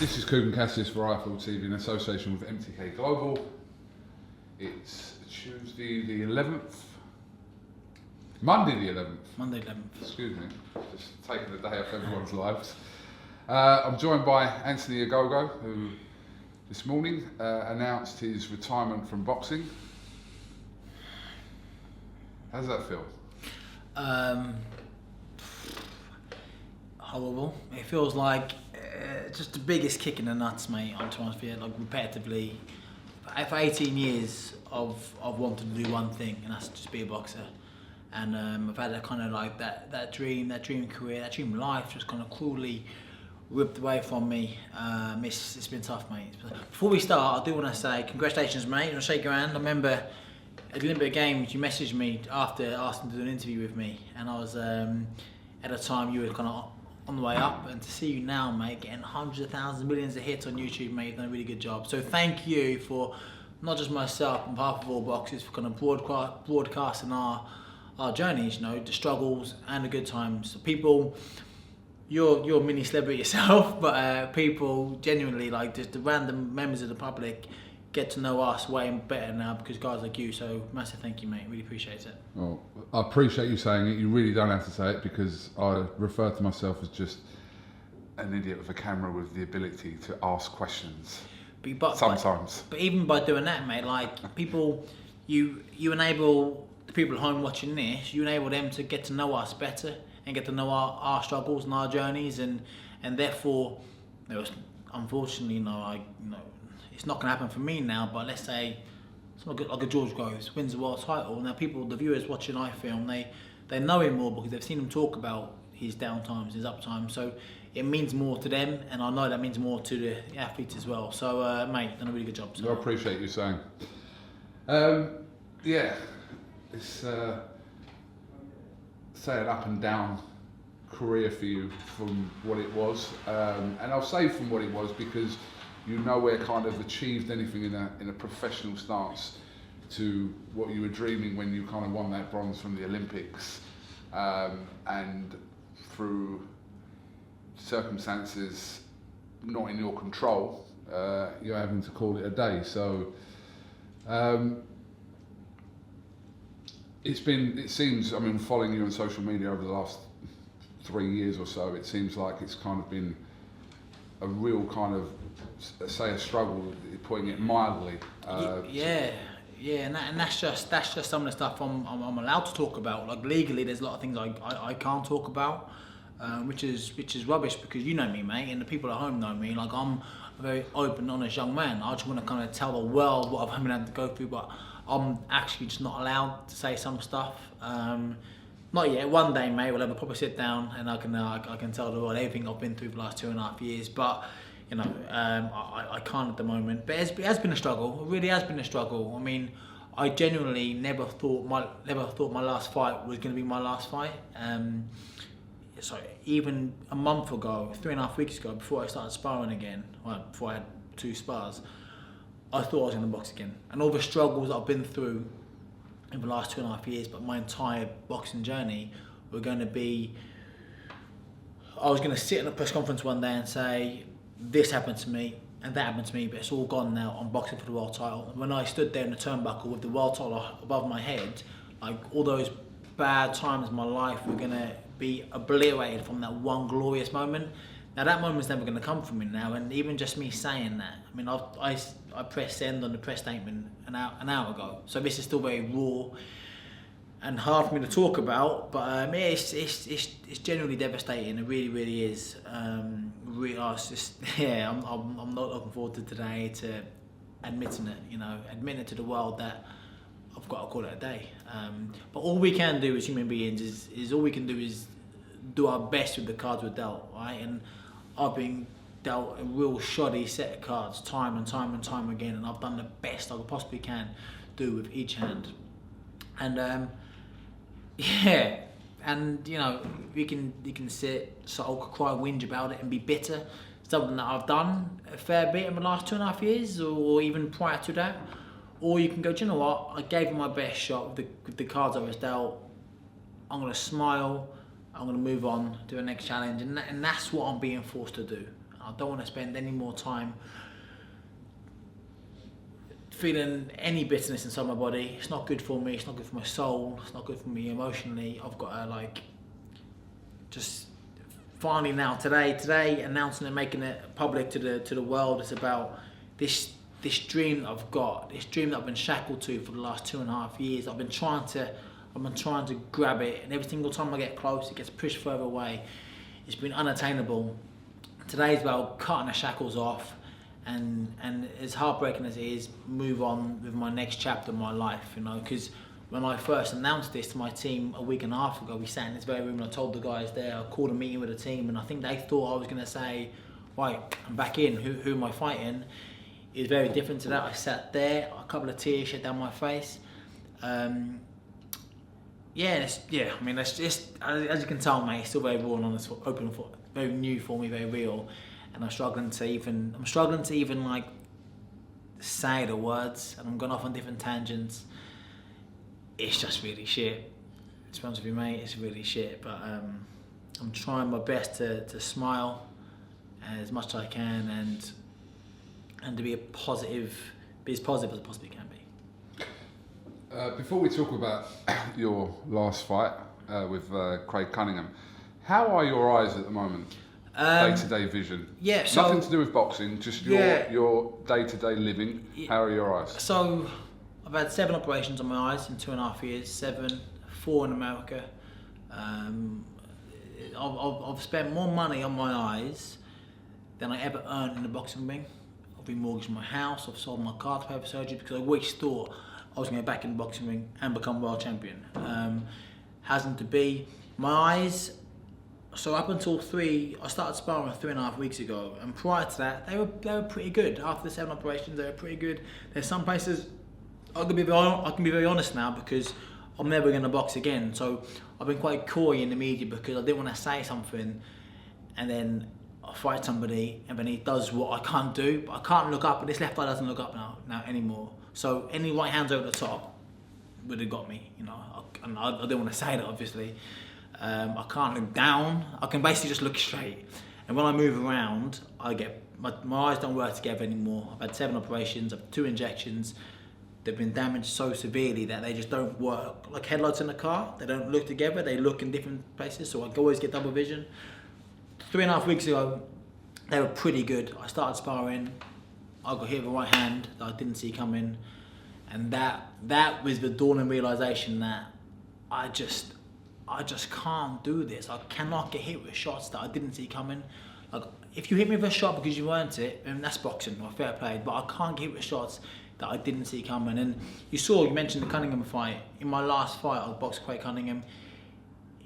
This is KUGAN CASSIUS for iField TV in association with MTK Global. It's Tuesday the 11th. Monday the 11th. Monday 11th. Excuse me, just taking the day off everyone's lives. I'm joined by Anthony Ogogo, who this morning announced his retirement from boxing. How does that feel? Horrible. It feels like just the biggest kick in the nuts, mate. I'm trying to feel like repetitively. For 18 years, I've wanted to do one thing, and that's just be a boxer. And I've had that kind of like that dream career, that dream life just kind of cruelly ripped away from me. It's been tough, mate. Before we start, I do want to say congratulations, mate. I'll shake your hand. I remember at the Olympic Games, you messaged me after asking to do an interview with me, and I was at a time you were kind of on the way up, and to see you now, mate, getting hundreds of thousands, millions of hits on YouTube, mate, you've done a really good job. So thank you for not just myself, on behalf of all boxers, for kind of broadcasting our journeys, you know, the struggles and the good times. So people, you're a mini celebrity yourself, but people genuinely, like just the random members of the public, get to know us way better now because guys like you. So massive thank you, mate. Really appreciate it. Well, I appreciate you saying it. You really don't have to say it because I refer to myself as just an idiot with a camera with the ability to ask questions. Sometimes. But even by doing that, mate, like people, you enable the people at home watching this. You enable them to get to know us better and get to know our struggles and our journeys, and therefore, there was unfortunately, it's not going to happen for me now, but let's say someone like a George Groves wins the world title. Now people, the viewers watching iFilm, they know him more because they've seen him talk about his down times, his up times. So it means more to them, and I know that means more to the athletes as well. So mate, you've done a really good job. So. I appreciate you saying. Yeah, it's say an up and down career for you from what it was, and I'll say from what it was because you nowhere kind of achieved anything in a professional stance to what you were dreaming when you kind of won that bronze from the Olympics, and through circumstances not in your control, you're having to call it a day. So it seems, I mean, following you on social media over the last 3 years or so, it seems like it's kind of been a real kind of, say, a struggle, putting it mildly. Yeah, and that's just some of the stuff I'm allowed to talk about. Like legally, there's a lot of things I can't talk about, which is rubbish because you know me, mate, and the people at home know me. Like I'm a very open, honest young man. I just want to kind of tell the world what I've been able to go through, but I'm actually just not allowed to say some stuff. Not yet. One day, mate, we'll have a proper sit down, and I can tell the world everything I've been through for the last 2.5 years. But you know, I can't at the moment. But it has been a struggle. It really has been a struggle. I mean, I genuinely never thought my last fight was going to be my last fight. So even a month ago, 3.5 weeks ago, before I started sparring again, well, before I had 2 spars, I thought I was going to box again. And all the struggles I've been through in the last 2.5 years, but my entire boxing journey, were going to be, I was going to sit in a press conference one day and say, this happened to me and that happened to me, but it's all gone now. I'm boxing for the world title. And when I stood there in the turnbuckle with the world title above my head, like all those bad times in my life were going to be obliterated from that one glorious moment. Now that moment's never going to come from me now, and even just me saying that, I mean, I pressed send on the press statement an hour ago, so this is still very raw and hard for me to talk about, but it's genuinely devastating. It really is. It's just, yeah, I'm not looking forward to today, to admitting it to the world that I've got to call it a day. But all we can do as human beings is all we can do is do our best with the cards we're dealt, right? And I've been dealt a real shoddy set of cards time and time again, and I've done the best I possibly can do with each hand. And yeah, and you know, you can sit, sulk, cry, whinge about it, and be bitter. Something that I've done a fair bit in the last 2.5 years, or even prior to that. Or you can go, do you know what? I gave it my best shot with the cards I was dealt. I'm gonna smile. I'm gonna move on to the next challenge, and that's what I'm being forced to do. I don't want to spend any more time feeling any bitterness inside my body. It's not good for me. It's not good for my soul. It's not good for me emotionally. I've got to like just finally now today announcing and making it public to the world. It's about this dream that I've got, this dream that I've been shackled to for the last 2.5 years. I've been trying to grab it, and every single time I get close, it gets pushed further away. It's been unattainable. Today's about cutting the shackles off, and as heartbreaking as it is, move on with my next chapter of my life, you know, because when I first announced this to my team a week and a half ago, we sat in this very room and I told the guys there, I called a meeting with the team, and I think they thought I was going to say, right, I'm back in, who am I fighting? It was very different to that. I sat there, a couple of tears shed down my face. I mean, it's just, as you can tell, mate, it's still very raw and honest, open, very new for me, very real. And I'm struggling to even like say the words, and I'm going off on different tangents. It's just really shit. To be honest with you, mate, it's really shit. But I'm trying my best to smile as much as I can, and to be as positive as I possibly can be. Before we talk about your last fight with Craig Cunningham, how are your eyes at the moment? Day-to-day vision. Yeah, so nothing to do with boxing, just your day-to-day living. How are your eyes? So I've had 7 operations on my eyes in 2.5 years. 4 in America. I've spent more money on my eyes than I ever earned in the boxing ring. I've remortgaged my house. I've sold my car to pay for surgery because I always thought I was going to get back in the boxing ring and become world champion. Hasn't to be. My eyes. So up until I started sparring 3.5 weeks ago, and prior to that, they were pretty good. After the 7 operations, they were pretty good. There's some places I can be very honest now, because I'm never going to box again. So I've been quite coy in the media because I didn't want to say something, and then I fight somebody, and then he does what I can't do. But I can't look up, and this left eye doesn't look up now anymore. So any right hands over the top would have got me, you know. I didn't want to say that, obviously. I can't look down. I can basically just look straight. And when I move around, I get my eyes don't work together anymore. I've had 7 operations, I've had 2 injections. They've been damaged so severely that they just don't work. Like headlights in a car, they don't look together. They look in different places. So I always get double vision. 3.5 weeks ago, they were pretty good. I started sparring. I got hit with a right hand that I didn't see coming, and that was the dawning realization that I just can't do this. I cannot get hit with shots that I didn't see coming. Like, if you hit me with a shot because you earned it, then that's boxing, or fair play. But I can't get hit with shots that I didn't see coming. And you mentioned the Cunningham fight. In my last fight, I boxed Craig Cunningham.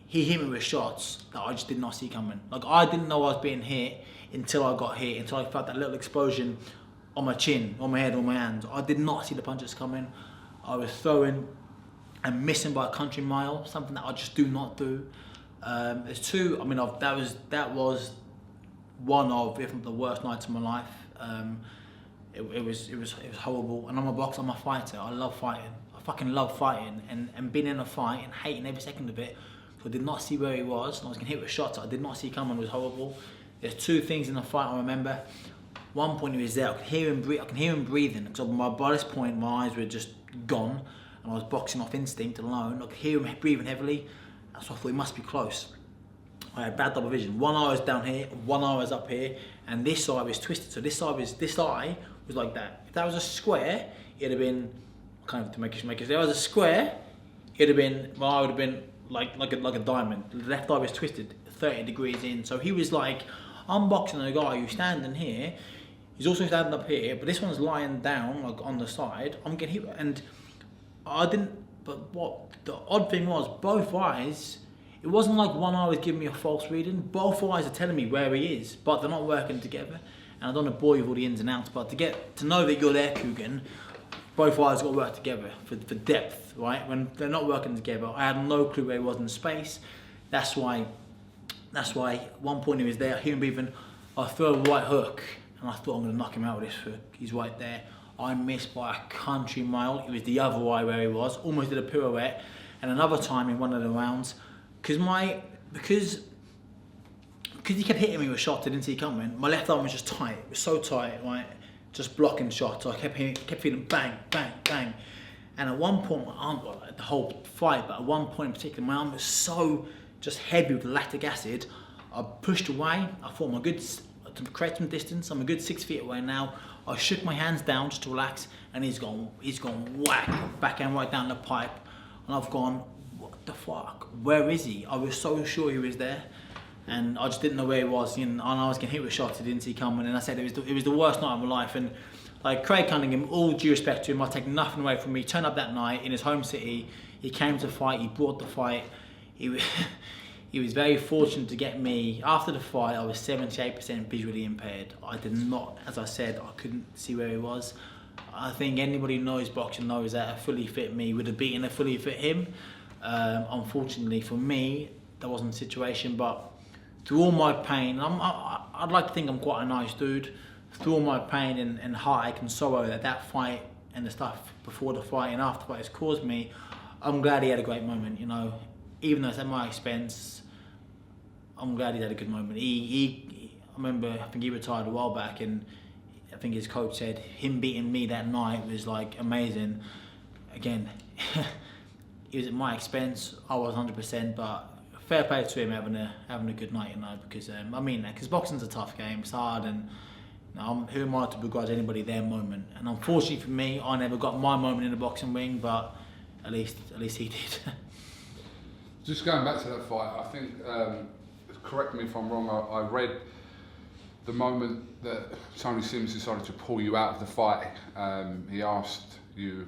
He hit me with shots that I just did not see coming. Like, I didn't know I was being hit until I got hit, until I felt that little explosion on my chin, on my head, on my hands. I did not see the punches coming. I was throwing and missing by a country mile, something that I just do not do. There's 2. I mean, that was one of, if not the worst nights of my life. It was horrible. And I'm a boxer, I'm a fighter. I love fighting. I fucking love fighting, and being in a fight and hating every second of it. So I did not see where he was, and I was getting hit with shots that I did not see coming. It was horrible. There's 2 things in the fight I remember. One point he was there. I could hear him breathing, because by this point my eyes were just gone. I was boxing off instinct alone. I could hear him breathing heavily, so I thought he must be close. I had bad double vision. One eye was down here, one eye was up here, and this eye was twisted. So this eye was like that. If that was a square, it'd have been to make it. If there was a square, it'd have been, my eye would have been like a diamond. The left eye was twisted 30 degrees in. So he was like, I'm boxing a guy who's standing here. He's also standing up here, but this one's lying down like on the side. I'm getting hit, and I didn't, but what the odd thing was, both eyes, it wasn't like one eye was giving me a false reading. Both eyes are telling me where he is, but they're not working together. And I don't want to bore you with all the ins and outs, but to know that you're there, KUGAN, both eyes got to work together for depth, right? When they're not working together, I had no clue where he was in space. That's why at one point he was there, hearing breathing, I threw a right hook, and I thought I'm going to knock him out with this hook. He's right there. I missed by a country mile. It was the other eye where he was. Almost did a pirouette. And another time in one of the rounds, because because he kept hitting me with shots, I didn't see it coming. My left arm was just tight. It was so tight, right? Just blocking shots. So I kept feeling bang, bang, bang. And at one point, my arm, like, the whole fight, but at one point in particular, my arm was so just heavy with lactic acid. I pushed away. I thought to create some distance, I'm a good 6 feet away now. I shook my hands down just to relax, and he's gone whack, backhand right down the pipe. And I've gone, what the fuck? Where is he? I was so sure he was there, and I just didn't know where he was. And I was getting hit with shots I didn't see coming. And I said it was the worst night of my life. And like Craig Cunningham, all due respect to him, I take nothing away from me. He turned up that night in his home city. He came to fight. He brought the fight. He was very fortunate to get me. After the fight, I was 78% visually impaired. I did not, as I said, I couldn't see where he was. I think anybody who knows boxing knows that a fully fit me would have beaten a fully fit him. Unfortunately for me, that wasn't the situation, but through all my pain, I'd like to think I'm quite a nice dude. Through all my pain and heartache and sorrow that fight and the stuff before the fight and after the fight has caused me, I'm glad he had a great moment, you know. Even though it's at my expense, I'm glad he had a good moment. I remember, I think he retired a while back, and I think his coach said him beating me that night was like amazing. Again, it was at my expense. I was 100%, but fair play to him having a good night, you know. Because I mean that, because boxing's a tough game. It's hard, and you know, who am I to begrudge anybody their moment? And unfortunately for me, I never got my moment in the boxing ring, but at least he did. Just going back to that fight, I think, correct me if I'm wrong, I read the moment that Tony Sims decided to pull you out of the fight. He asked you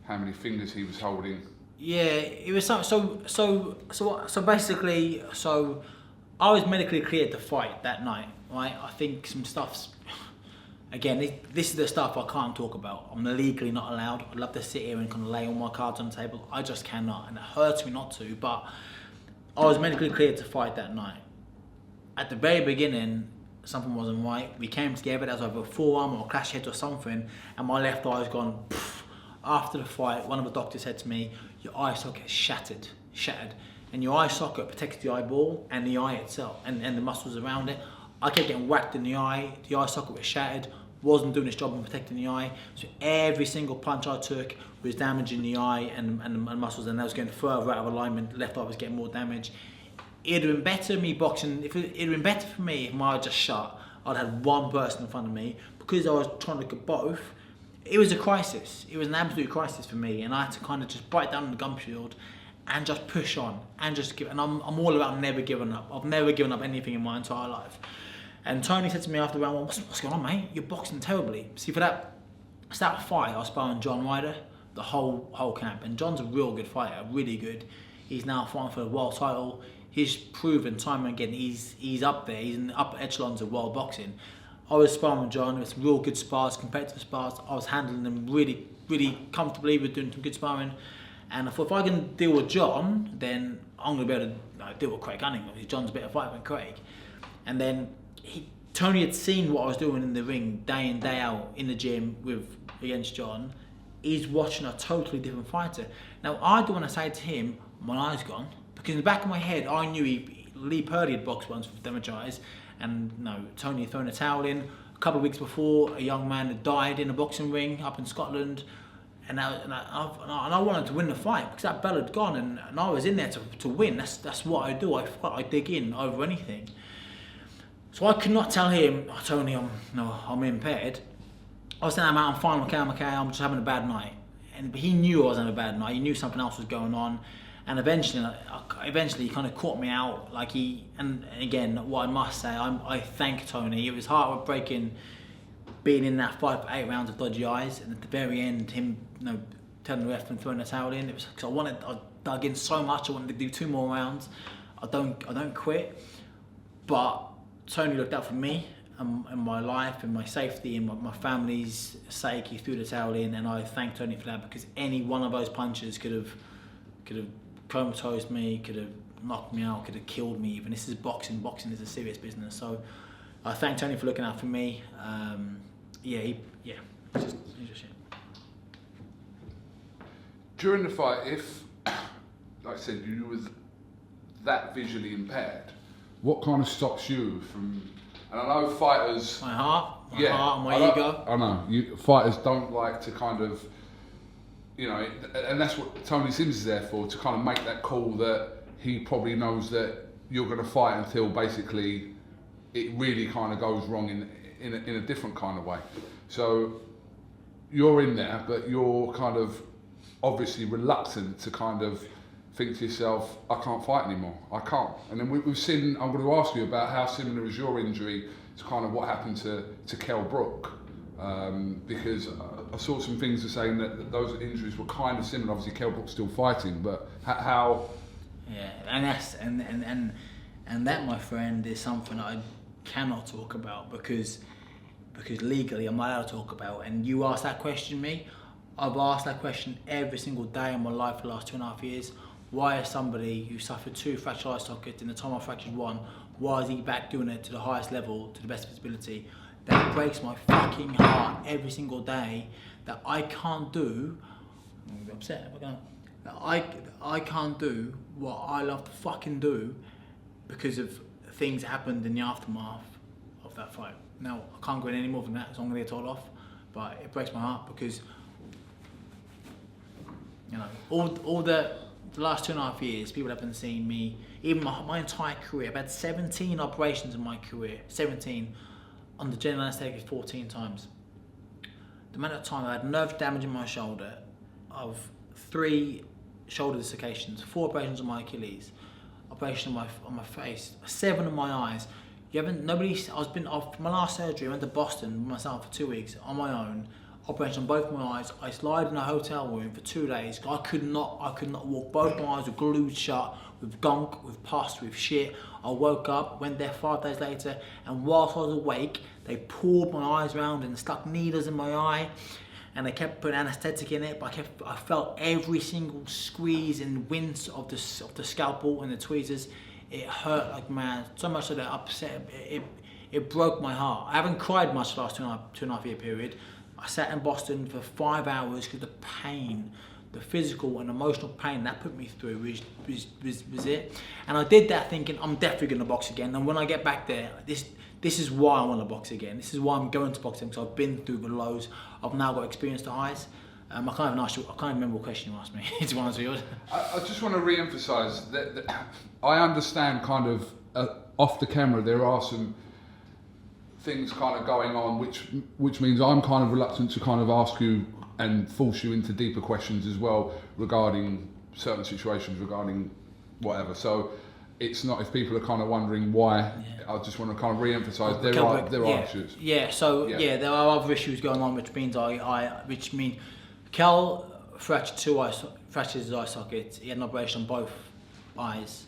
how many fingers he was holding. Yeah, it was so basically, so I was medically cleared to fight that night, right? I think some stuff's, again, this is the stuff I can't talk about. I'm legally not allowed. I'd love to sit here and kind of lay all my cards on the table. I just cannot, and it hurts me not to, but I was medically cleared to fight that night. At the very beginning, something wasn't right. We came together, there was either a forearm or a clash head or something, and my left eye's gone poof. After the fight, one of the doctors said to me, your eye socket shattered. And your eye socket protects the eyeball and the eye itself, and the muscles around it. I kept getting whacked in the eye socket was shattered, wasn't doing its job in protecting the eye, so every single punch I took was damaging the eye and muscles, and that was going further out of alignment. Left eye was getting more damage. It'd have been better me boxing. It'd have been better for me if my eye just shut. I'd had one person in front of me, because I was trying to look at both. It was a crisis. It was an absolute crisis for me, and I had to kind of just bite down on the gum shield and just push on and just give. And I'm all about never giving up. I've never given up anything in my entire life. And Tony said to me after the round, what's going on, mate? You're boxing terribly. See, for that fight, I was sparring John Ryder the whole camp, and John's a real good fighter, really good. He's now fighting for the world title. He's proven time and again he's up there. He's in the upper echelons of world boxing. I was sparring with John. It was some real good spars, competitive spars. I was handling them really, really comfortably. We were doing some good sparring, and I thought if I can deal with John, then I'm going to be able to deal with Craig Cunningham. John's a better fighter than Craig. And then Tony had seen what I was doing in the ring day in, day out in the gym against John. He's watching a totally different fighter. Now, I don't want to say to him, my eye's gone, because in the back of my head, I knew Lee Purdy had boxed once with damaged eyes, and Tony had thrown a towel in. A couple of weeks before, a young man had died in a boxing ring up in Scotland, and I wanted to win the fight because that bell had gone, and I was in there to win. That's what I do. I dig in over anything. So I could not tell him, Tony, I'm impaired. I was saying, I'm fine, okay, I'm just having a bad night. But he knew I was having a bad night. He knew something else was going on. And eventually he kind of caught me out. And again, what I must say, I thank Tony. It was heartbreaking being in that fight for 8 rounds of dodgy eyes, and at the very end, him telling the ref and throwing the towel in. It was because I dug in so much. I wanted to do 2 more rounds. I don't quit. But Tony looked out for me and my life and my safety and my family's sake. He threw the towel in, and I thank Tony for that, because any one of those punches could have comatosed me, could have knocked me out, could have killed me even. This is boxing. Boxing is a serious business. So I thank Tony for looking out for me. It's just shit. During the fight, if, like I said, you was that visually impaired, what kind of stops you from? And I know fighters. My heart and my I ego. I know fighters don't like to kind of, and that's what Tony Sims is there for, to kind of make that call that he probably knows that you're going to fight until basically it really kind of goes wrong in a different kind of way. So you're in there, but you're kind of obviously reluctant to kind of think to yourself, I can't fight anymore, I can't. And then we've seen, I'm going to ask you about how similar is your injury to kind of what happened to Kell Brook, because I saw some things saying that those injuries were kind of similar. Obviously Kell Brook's still fighting, but how? Yeah, and that's and that, my friend, is something I cannot talk about because legally I'm not allowed to talk about. And you asked that question me, I've asked that question every single day in my life for the last 2.5 years. Why is somebody who suffered 2 fractured eye sockets in the time I fractured 1, why is he back doing it to the highest level, to the best of his ability? That breaks my fucking heart every single day, that I can't do. I'm gonna be upset. That I can't do what I love to fucking do because of things that happened in the aftermath of that fight. Now, I can't go in any more than that, so I'm going to get told off, but it breaks my heart because, all the last 2.5 years, people haven't seen me, even my entire career. I've had 17 operations in my career, 17, under general anaesthetic 14 times. The amount of time I had nerve damage in my shoulder, of 3 shoulder dislocations, 4 operations on my Achilles, operation on my face, 7 on my eyes. My last surgery, I went to Boston with myself for 2 weeks on my own, operation on both my eyes. I lied in a hotel room for 2 days. I could not walk. Both my eyes were glued shut with gunk, with pus, with shit. I woke up, went there 5 days later, and whilst I was awake, they pulled my eyes around and stuck needles in my eye, and they kept putting anaesthetic in it, but I felt every single squeeze and wince of the scalpel and the tweezers. It hurt like mad, so much that it upset, it broke my heart. I haven't cried much the last 2.5 year period. I sat in Boston for 5 hours because the pain, the physical and emotional pain that put me through was it. And I did that thinking, I'm definitely going to box again. And when I get back there, this is why I want to box again. This is why I'm going to boxing, because I've been through the lows. I've now got experience to highs. I can't even remember what question you asked me. To be honest with you. I just want to re-emphasise that I understand kind of off the camera there are some things kind of going on, which means I'm kind of reluctant to kind of ask you and force you into deeper questions as well regarding certain situations, regarding whatever. So it's not, if people are kind of wondering why, I just want to kind of re-emphasise there are issues. Yeah, so there are other issues going on, which means Kel fractured his eye socket. He had an operation on both eyes,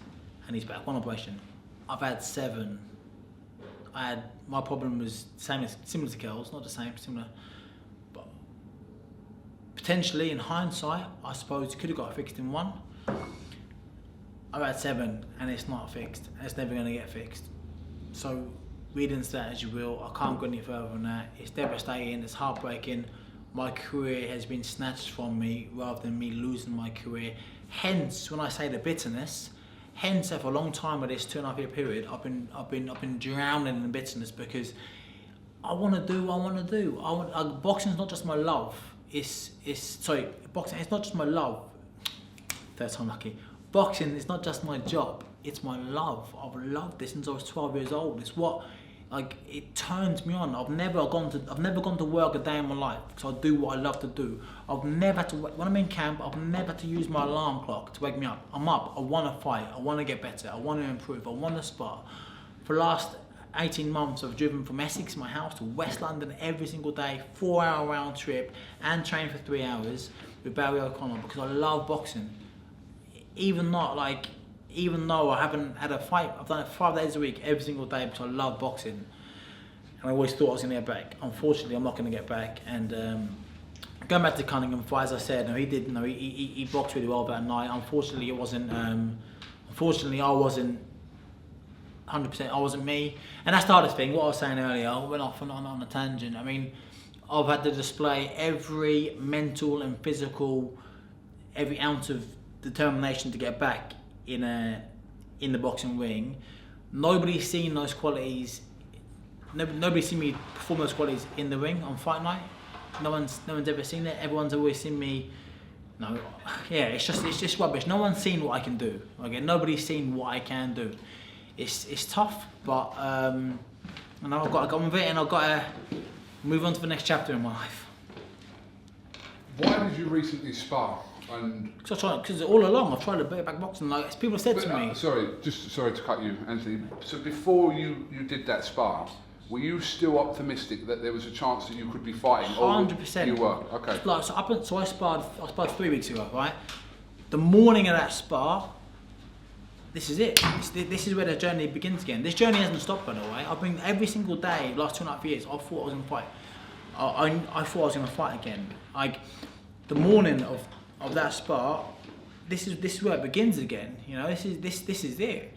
and he's back. 1 operation. I've had 7. My problem was similar to Kel's, not the same, similar. But potentially, in hindsight, I suppose could have got fixed in 1. I've had 7, and it's not fixed. And it's never going to get fixed. So read into that as you will. I can't go any further than that. It's devastating. It's heartbreaking. My career has been snatched from me rather than me losing my career. Hence, when I say the bitterness, for a long time of this 2.5 year period, I've been drowning in bitterness because I want to do. Boxing's not just my love. Boxing. It's not just my love. Third time lucky. Boxing is not just my job. It's my love. I've loved this since I was 12 years old. It's what. It turns me on. I've never gone to work a day in my life because I do what I love to do. I've never had to, when I'm in camp, I've never had to use my alarm clock to wake me up. I'm up. I want to fight. I want to get better. I want to improve. I want to spar. For the last 18 months, I've driven from Essex, my house, to West London every single day, 4-hour round trip, and trained for 3 hours with Barry O'Connor because I love boxing. Even though I haven't had a fight, I've done it 5 days a week, every single day, because I love boxing. And I always thought I was going to get back. Unfortunately, I'm not going to get back. And going back to Cunningham fight, as I said, he boxed really well that night. Unfortunately, it wasn't. I wasn't 100%. I wasn't me. And that's the hardest thing. What I was saying earlier, I went off on a tangent. I mean, I've had to display every mental and physical, every ounce of determination to get back in the boxing ring, nobody's seen those qualities. Nobody's seen me perform those qualities in the ring on fight night. No one's ever seen it. Everyone's always seen me. No, yeah, it's just rubbish. No one's seen what I can do. Okay, nobody's seen what I can do. It's tough, but and I've got to go on with it, and I've got to move on to the next chapter in my life. Why did you recently spar? Because all along I've tried to bring back boxing. Like people have said to me. Sorry to cut you, Anthony. So before you did that spar, were you still optimistic that there was a chance that you could be fighting? 100%. You were, okay. Like so I sparred 3 weeks ago, right? The morning of that spar, this is it. This is where the journey begins again. This journey hasn't stopped, by the way. I've been every single day, last 2.5 years. I thought I was gonna fight. I thought I was gonna fight again. Like the morning of that spar, this is where it begins again. You know, this is it.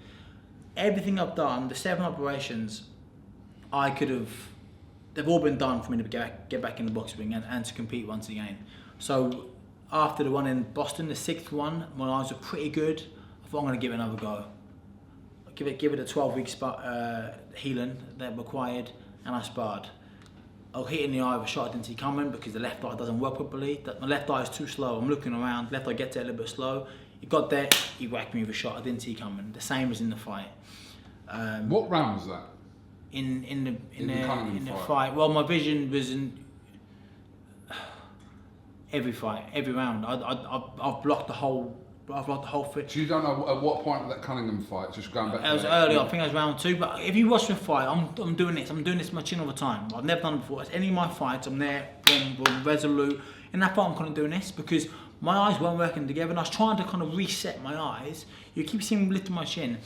Everything I've done, the 7 operations, they've all been done for me to get back in the boxing ring and to compete once again. So after the one in Boston, the 6th one, my eyes were pretty good. I thought I'm going to give it another go. Give it a 12-week healing that required, and I sparred. I was hit in the eye with a shot I didn't see coming because the left eye doesn't work properly. My left eye is too slow. I'm looking around, left eye gets there a little bit slow. He got there, he whacked me with a shot I didn't see coming. The same as in the fight. What round was that? In the fight. Well, my vision was in every fight, every round. I've blocked the whole fight. So you don't know at what point of that Cunningham fight? Just going back. It was early. I think it was round 2. But if you watch the fight, I'm doing this. I'm doing this with my chin all the time. I've never done it before. It's any of my fights, I'm there, boom, resolute. In that fight, I'm kind of doing this because my eyes weren't working together, and I was trying to kind of reset my eyes. You keep seeing me lifting my chin.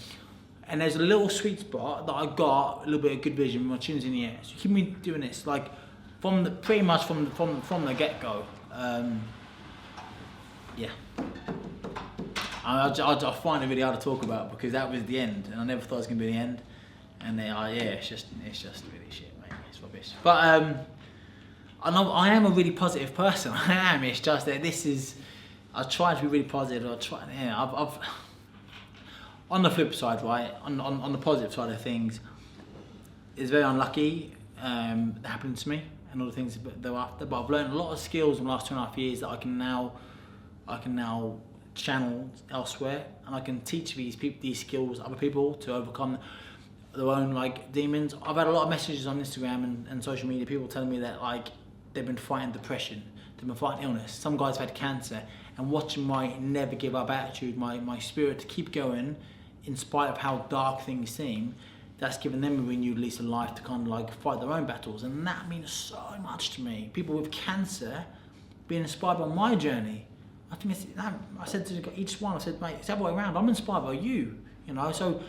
And there's a little sweet spot that I got a little bit of good vision. My chin's in the air, so keep me doing this like pretty much from the get go. Yeah, I find it really hard to talk about because that was the end, and I never thought it was gonna be the end. And it's just really shit, mate. It's rubbish. But I am a really positive person. I am. It's just that I try to be really positive. I've on the flip side, right, on the positive side of things, it's very unlucky that happened to me and all the things thereafter. But I've learned a lot of skills in the last 2.5 years that I can now channel elsewhere, and I can teach these skills to other people to overcome their own like demons. I've had a lot of messages on Instagram and social media, people telling me that like they've been fighting depression, they've been fighting illness. Some guys have had cancer, and watching my never give up attitude, my spirit to keep going in spite of how dark things seem, that's given them a renewed lease of life to kind of like fight their own battles, and that means so much to me. People with cancer being inspired by my journey. I think I said to each one, I said, mate, it's that way around. I'm inspired by you, you know. So,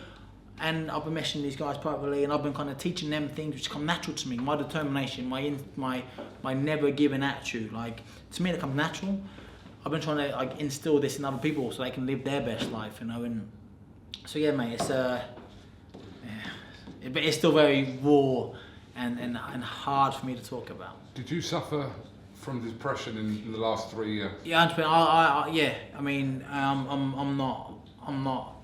and I've been messaging these guys privately, and I've been kind of teaching them things which come natural to me. My determination, my never giving attitude, like to me, that comes natural. I've been trying to like instill this in other people so they can live their best life, you know. And so yeah, mate, but it's still very raw and hard for me to talk about. Did you suffer from depression in the last 3 years? Yeah, I mean, I'm not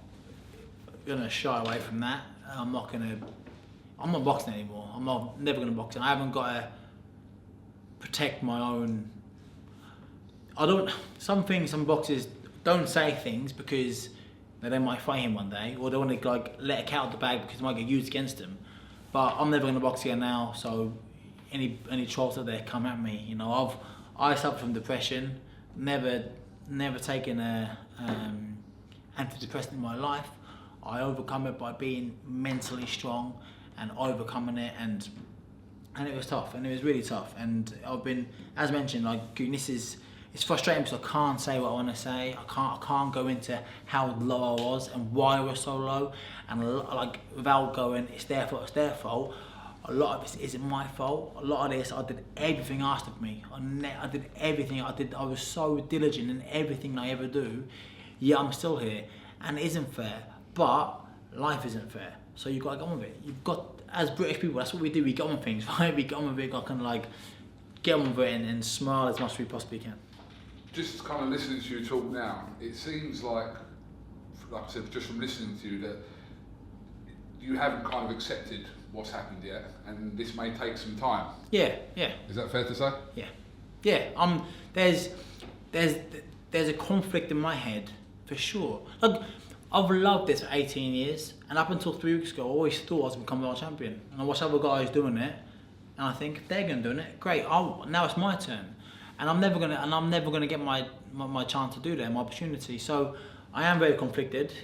gonna shy away from that. I'm not boxing anymore. I'm never gonna box. I haven't got to protect my own. Some boxers don't say things because they might fight him one day, or they want to like let a cat out of the bag because it might get used against them. But I'm never gonna box again now. So any trolls out there, come at me. You know, I suffer from depression. Never taken a antidepressant in my life. I overcome it by being mentally strong and overcoming it, and it was tough, and it was really tough. And I've been, as mentioned, like it's frustrating because I can't say what I want to say. I can't go into how low I was and why I was so low, and like without going, it's their fault, it's their fault. A lot of this isn't my fault. A lot of this, I did everything asked of me. I did everything. I was so diligent in everything I ever do. Yeah, I'm still here, and it isn't fair. But life isn't fair, so you've got to get on with it. You've got, as British people, that's what we do. We get on with things, right? We get on with it. I can like get on with it and smile as much as we possibly can. Just kind of listening to you talk now, it seems like I said, just from listening to you, that you haven't kind of accepted what's happened yet, and this may take some time. Yeah. Is that fair to say? Yeah. There's a conflict in my head for sure. Like, I've loved this for 18 years, and up until 3 weeks ago, I always thought I was becoming world champion. And I watch other guys doing it, and I think if they're going to do it, great. Now it's my turn, and I'm never gonna get my chance to do that, my opportunity. So I am very conflicted,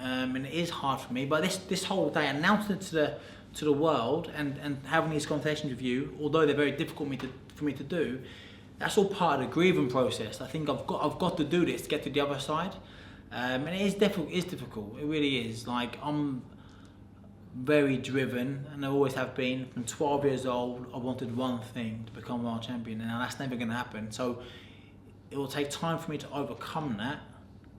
and it is hard for me. But this whole day, announcing it to the world, and having these conversations with you, although they're very difficult for me to do, that's all part of the grieving process. I think I've got to do this to get to the other side. And it is difficult. It really is. Like, I'm very driven, and I always have been. From 12 years old, I wanted one thing: to become world champion, and that's never going to happen. So it will take time for me to overcome that.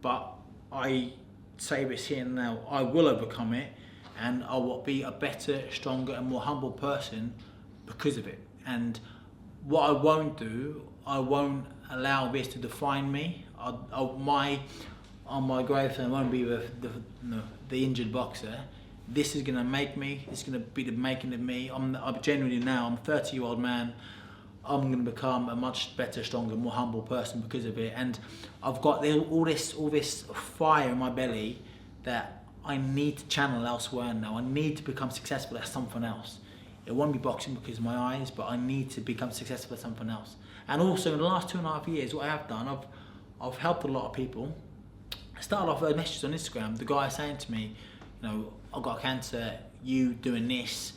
But I say this here and now: I will overcome it, and I will be a better, stronger, and more humble person because of it. And what I won't do, I won't allow this to define me. On my gravestone, I won't be the injured boxer. This is going to make me. It's going to be the making of me. I'm genuinely now. I'm a 30-year-old man. I'm going to become a much better, stronger, more humble person because of it. And I've got all this fire in my belly that I need to channel elsewhere now. I need to become successful at something else. It won't be boxing because of my eyes, but I need to become successful at something else. And also, in the last 2.5 years, what I have done, I've helped a lot of people. I started off with messages on Instagram. The guy saying to me, I've got cancer. You doing this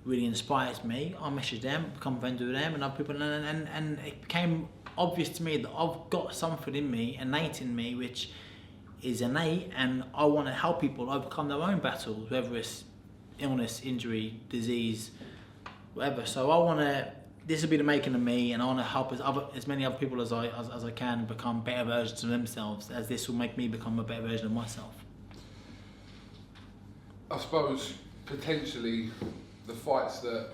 really inspires me. I messaged them, become friends with them, and other people, and it became obvious to me that I've got something in me, innate in me, which is innate, and I want to help people overcome their own battles, whether it's illness, injury, disease, whatever. So I want to. This will be the making of me, and I want to help as many other people as I can become better versions of themselves, as this will make me become a better version of myself. I suppose potentially the fights that,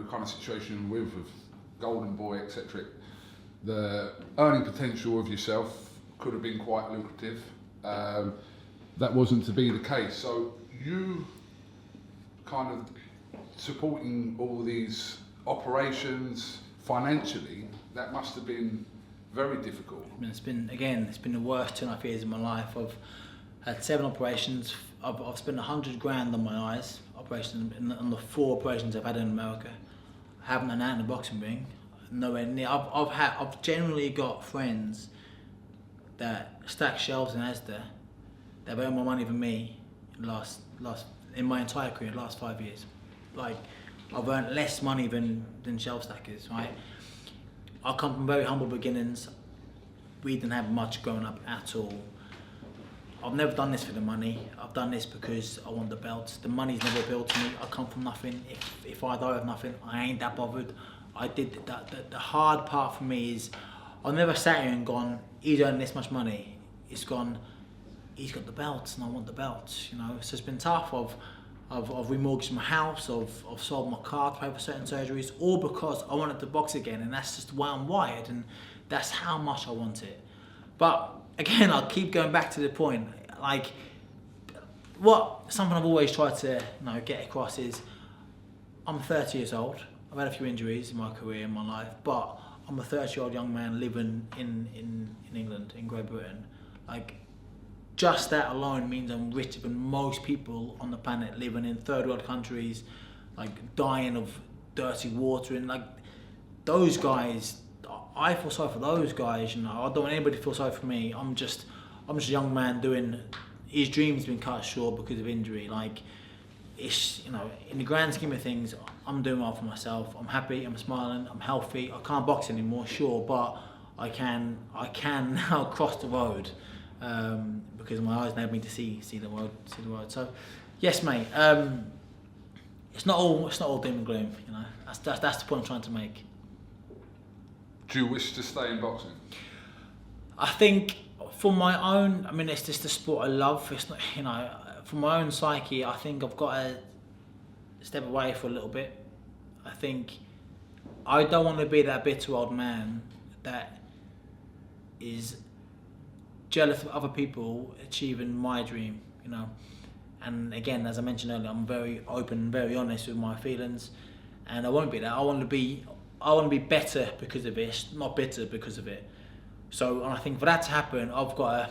kind of situation with Golden Boy, etc., the earning potential of yourself could have been quite lucrative. That wasn't to be the case. So you kind of supporting all these operations financially, that must have been very difficult. I mean, it's been the worst 2.5 years of my life. I've had 7 operations. I've spent 100 grand on my eyes operations, on the 4 operations I've had in America. I haven't done that in the boxing ring, nowhere near. I've generally got friends that stack shelves in Asda that have earned more money than me in my entire career, the last 5 years. Like, I've earned less money than shelf stackers, right? I come from very humble beginnings. We didn't have much growing up at all. I've never done this for the money. I've done this because I want the belts. The money's never appealed to me. I come from nothing. If I die with nothing, I ain't that bothered. I did that. The hard part for me is I've never sat here and gone, he's earning this much money. It's gone, he's got the belts and I want the belts, So it's been tough. I've remortgaged my house, I've sold my car to pay for certain surgeries, all because I wanted to box again, and that's just the way I'm wired, and that's how much I want it. But again, I'll keep going back to the point, like, something I've always tried to get across is, I'm 30 years old, I've had a few injuries in my career, in my life, but I'm a 30-year-old young man living in England, in Great Britain. Like, just that alone means I'm richer than most people on the planet living in third world countries, like dying of dirty water, and like those guys, I feel sorry for those guys. I don't want anybody to feel sorry for me. I'm just a young man doing. His dreams been cut short because of injury. Like, it's in the grand scheme of things, I'm doing well for myself. I'm happy. I'm smiling. I'm healthy. I can't box anymore, sure, but I can now cross the road. Because my eyes enable me to see the world. So, yes, mate. It's not all doom and gloom. That's the point I'm trying to make. Do you wish to stay in boxing? I think for my own. I mean, it's just the sport I love. It's not. For my own psyche, I think I've got to step away for a little bit. I think I don't want to be that bitter old man that is jealous of other people achieving my dream, And again, as I mentioned earlier, I'm very open, very honest with my feelings, and I won't be that. I want to be better because of it, not bitter because of it. So, and I think for that to happen, I've got to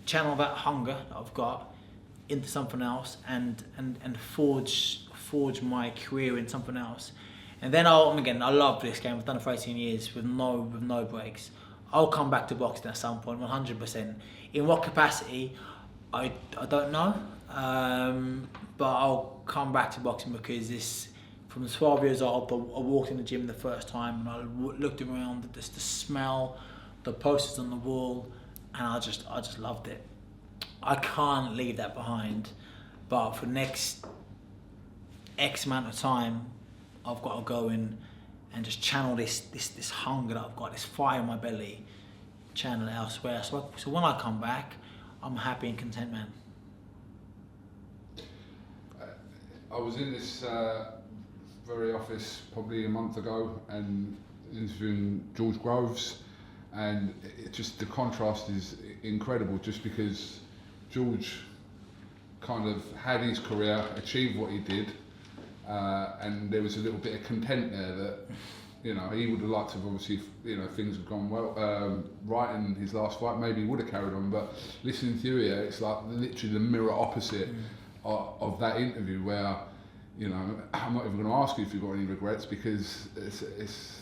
channel that hunger that I've got into something else, and forge my career in something else. And then I love this game. I've done it for 18 years with no breaks. I'll come back to boxing at some point, 100%. In what capacity, I don't know. But I'll come back to boxing because this, from 12 years old, I walked in the gym the first time and I looked around, the smell, the posters on the wall, and I just loved it. I can't leave that behind, but for the next X amount of time, I've got to go in and just channel this hunger that I've got, this fire in my belly, channel it elsewhere. So when I come back, I'm a happy and content man. I was in this very office probably a month ago and interviewing George Groves, and the contrast is incredible, just because George kind of had his career, achieved what he did, and there was a little bit of content there that, you know, he would have liked to have, obviously, you know, things have gone well, right in his last fight, maybe he would have carried on, but listening to you here, it's like literally the mirror opposite of that interview, where, you know, I'm not even going to ask you if you've got any regrets, because it's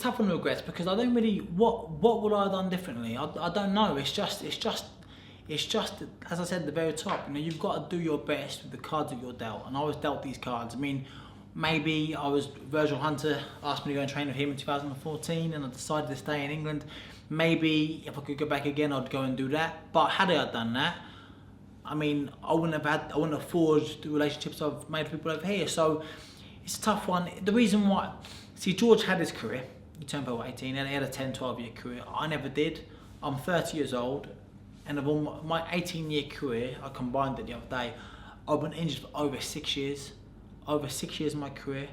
tough on regrets, because I don't really, what would I have done differently? I don't know. It's just as I said at the very top, you know, you've got to do your best with the cards that you're dealt, and I was dealt these cards. I mean, maybe Virgil Hunter asked me to go and train with him in 2014, and I decided to stay in England. Maybe if I could go back again, I'd go and do that. But had I done that, I mean, I wouldn't have forged the relationships I've made with people over here. So it's a tough one. The reason why, see, George had his career. He turned pro at 18, and he had a 10, 12-year career. I never did. I'm 30 years old, and of all my 18-year career, I combined it the other day, I've been injured for over 6 years. Over 6 years of my career.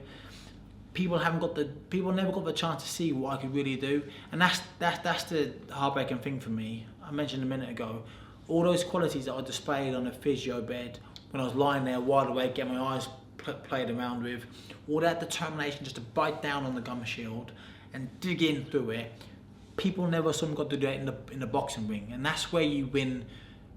People never got the chance to see what I could really do, and that's the heartbreaking thing for me. I mentioned a minute ago, all those qualities that I displayed on a physio bed when I was lying there wide awake, getting my eyes played around with, all that determination just to bite down on the gum shield and dig in through it. People never saw me got to do that in the boxing ring, and that's where you win,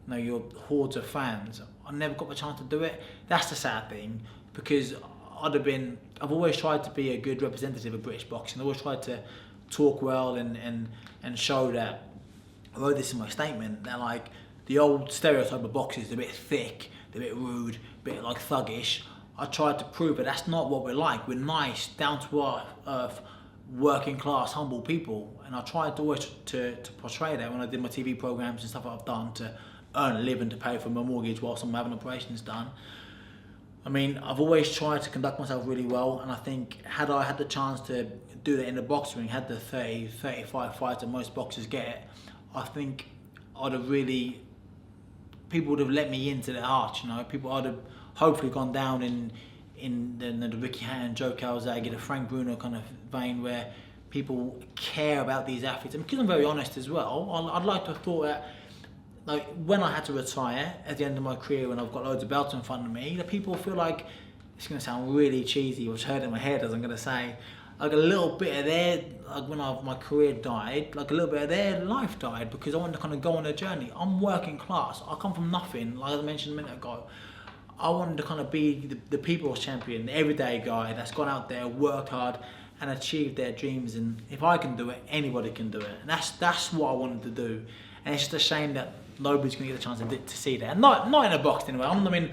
you know, your hordes of fans. I never got the chance to do it. That's the sad thing, because I've always tried to be a good representative of British boxing. I've always tried to talk well and show that, I wrote this in my statement, that like the old stereotype of boxers, they're a bit thick, they're a bit rude, a bit like thuggish. I tried to prove that that's not what we're like. We're nice, down to earth, working class, humble people. And I tried to always to portray that when I did my TV programs and stuff that I've done to earn a living to pay for my mortgage whilst I'm having operations done. I mean, I've always tried to conduct myself really well, and I think had I had the chance to do that in the boxing ring, had the 30, 35 fights that most boxers get, I think people would have let me into their hearts, you know. People would have hopefully gone down in the Ricky Hatton, Joe Calzaghe, the Frank Bruno kind of vein, where people care about these athletes. And because I'm very honest as well, I'd like to have thought that, like, when I had to retire at the end of my career, when I've got loads of belts in front of me, that people feel like, it's going to sound really cheesy, which hurt in my head as I'm going to say, like a little bit of their, like when my career died, like a little bit of their life died, because I wanted to kind of go on a journey. I'm working class. I come from nothing, like I mentioned a minute ago. I wanted to kind of be the people's champion, the everyday guy that's gone out there, worked hard, and achieved their dreams. And if I can do it, anybody can do it. And that's what I wanted to do. And it's just a shame that nobody's going to get the chance to see that. And not in a box anyway. I mean,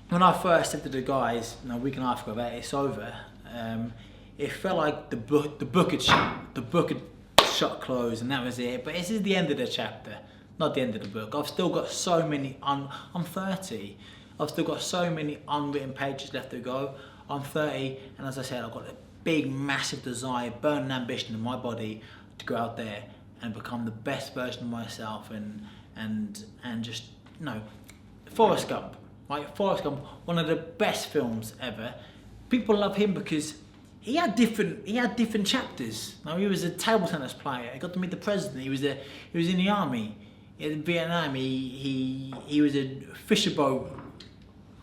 when I first said to the guys, you know, a week and a half ago, that it's over, it felt like the book had shut closed, and that was it. But this is the end of the chapter, not the end of the book. I've still got so many, I'm 30, I've still got so many unwritten pages left to go. I'm 30, and as I said, I've got a big, massive desire, burning ambition in my body to go out there and become the best version of myself, and just, you know, Forrest Gump, right? Forrest Gump, one of the best films ever. People love him because he had different chapters. Now, he was a table tennis player. He got to meet the president. He was in the army. in Vietnam, he was a fisher boat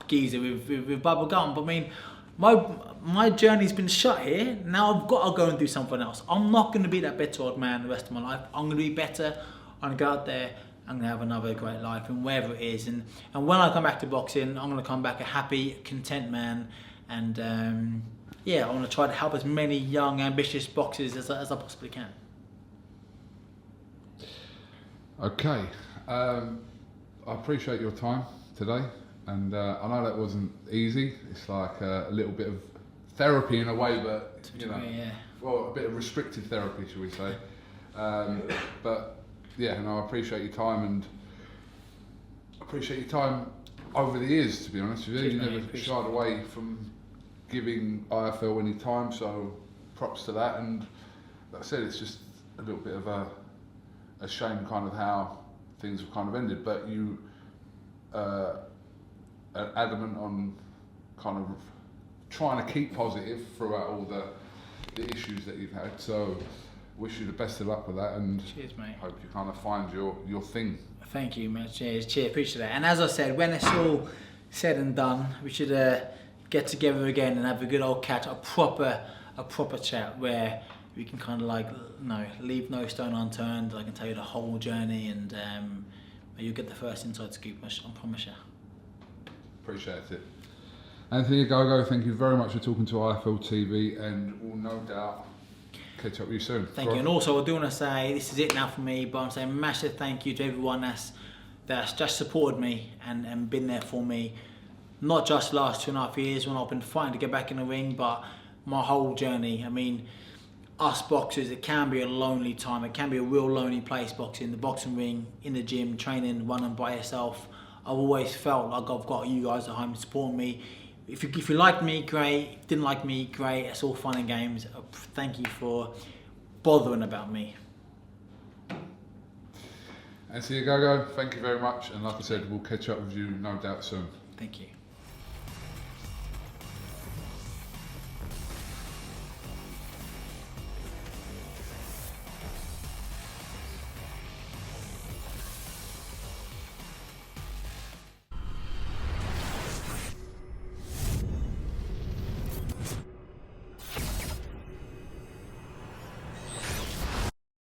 geezer with bubble gum. But I mean, my journey's been shut here. Now I've got to go and do something else. I'm not going to be that bitter old man the rest of my life. I'm going to be better. I'm going to go out there. I'm going to have another great life, and wherever it is. And when I come back to boxing, I'm going to come back a happy, content man. And yeah, I want to try to help as many young, ambitious boxers as I possibly can. Okay, I appreciate your time today, and I know that wasn't easy. It's like a little bit of therapy in a way, but you know, well, a bit of restricted therapy, shall we say? But yeah, no, I appreciate your time, and appreciate your time over the years. To be honest with you, you never shied away from giving IFL any time, so props to that. And like I said, it's just a little bit of a shame kind of how things have kind of ended, but you are adamant on kind of trying to keep positive throughout all the issues that you've had. So wish you the best of luck with that, and cheers, mate. Hope you kind of find your thing. Thank you, mate. Cheers, appreciate that. And as I said, when it's all said and done, we should get together again and have a good old catch, a proper chat where we can kind of like, leave no stone unturned. I can tell you the whole journey, and you'll get the first inside scoop, I promise you. Appreciate it. Anthony Ogogo, thank you very much for talking to IFL TV, and we'll no doubt catch up with you soon. Thank you. And also I do want to say, this is it now for me, but I'm saying a massive thank you to everyone that's just supported me and been there for me. Not just the last 2.5 years when I've been fighting to get back in the ring, but my whole journey. I mean, us boxers, it can be a lonely time. It can be a real lonely place, boxing. The boxing ring, in the gym, training, running by yourself. I've always felt like I've got you guys at home supporting me. If you liked me, great. Didn't like me, great. It's all fun and games. Thank you for bothering about me. Anthony Ogogo, thank you very much. And like I said, we'll catch up with you no doubt soon. Thank you.